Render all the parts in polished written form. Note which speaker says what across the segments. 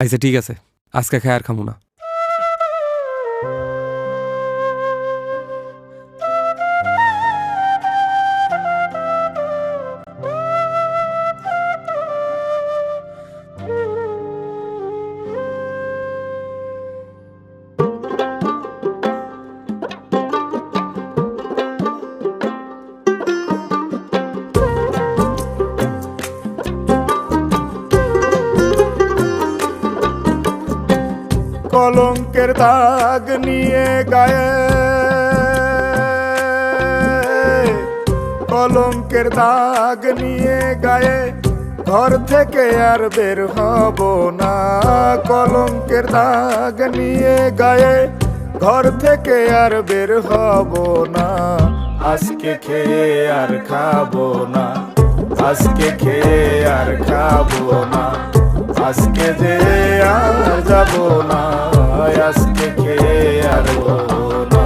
Speaker 1: আচ্ছা ঠিক আছে, আজকে খাই আর খামু না।
Speaker 2: কলঙ্কের দাগ নিয়ে গায়ে, কলঙ্কের দাগ নিয়ে গায়ে ঘর থেকে আর বের হব না। কলঙ্কের দাগ নিয়ে গায়ে ঘর থেকে আর বের হব না। আজকে খেয়ে আর খাবো না, আজকে খেয়ে আর খাবো না, আজকে যে আর যাবো না, আজকে খেয়ে আর হবো না।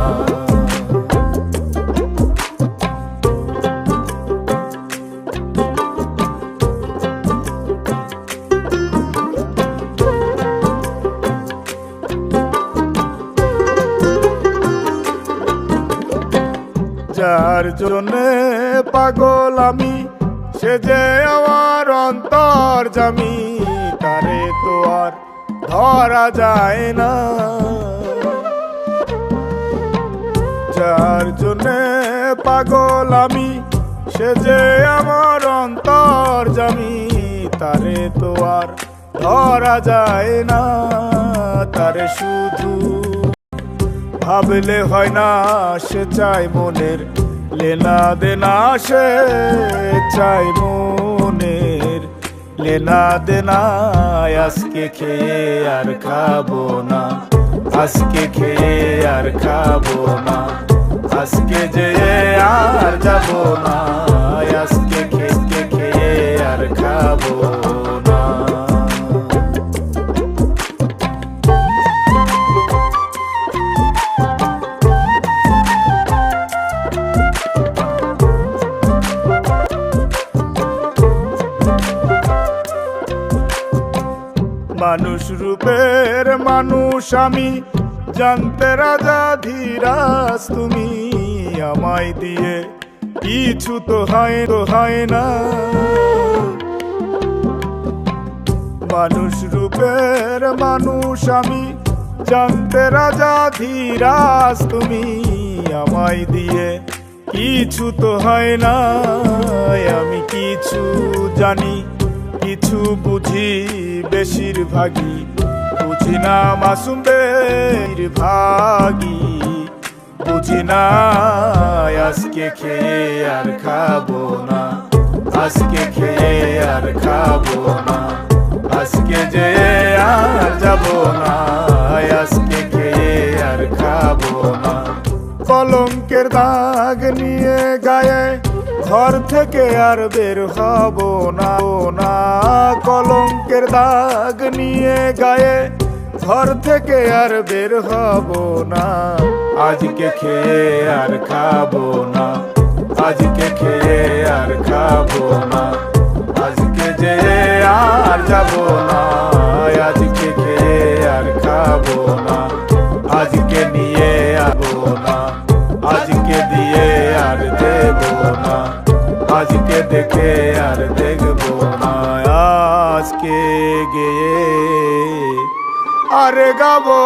Speaker 2: যার জন্যে পাগল আমি, সে যে আমার অন্তর্যামী, তারে তো আর ধরা যায় না। যার জন্যে পাগল আমি, সে যে আমার অন্তর্যামী, তারে তো আর ধরা যায় না। তারে শুধু ভাবলে হয় না, সে চাই মনের লেনা দেনা, সে চাই মনের লেনা দেনা। আজকে খেয়ে আর খাবো না, আজকে খেয়ে আর খাবো না, আজকে যে আর যাবো না, আজকে খেয়ে আর খাবো না। মানুষ রূপের মানুষ আমি, জানতে রাজা ধীরাজ তুমি, আমায় দিয়ে কিছু তো হয় না। মানুষ রূপের মানুষ আমি, জানতে রাজা ধীরাজ তুমি, আমায় দিয়ে কিছু তো হয় না। আমি কিছু জানি, কিছু বুঝি, বেশিরভাগই বুঝি না মাসুম বেশিরভাগই বুঝি না। আজকে খেয়ে আর খাবো না, আজকে খেয়ে আর খাবো না, আজকে যে আর যাবো না, আজকে খেয়ে আর খাবো না। কলঙ্কের দাগ নিয়ে গায়ে ঘর থেকে আর বের হব না। কলঙ্কের দাগ নিয়ে গায়ে ঘর থেকে আর বের হব না। আজকে খেয়ে আর খাবো না, আজকে খেয়ে আর খাবো না, আজকে যে আর যাবো না, আজকে খেয়ে আর খাবো না, আজকে নিয়ে যাবো না, আজকে দিয়ে আর দেবো না, আজকে দেখে আর দেখবো না। আজকে গিয়ে আর গাবো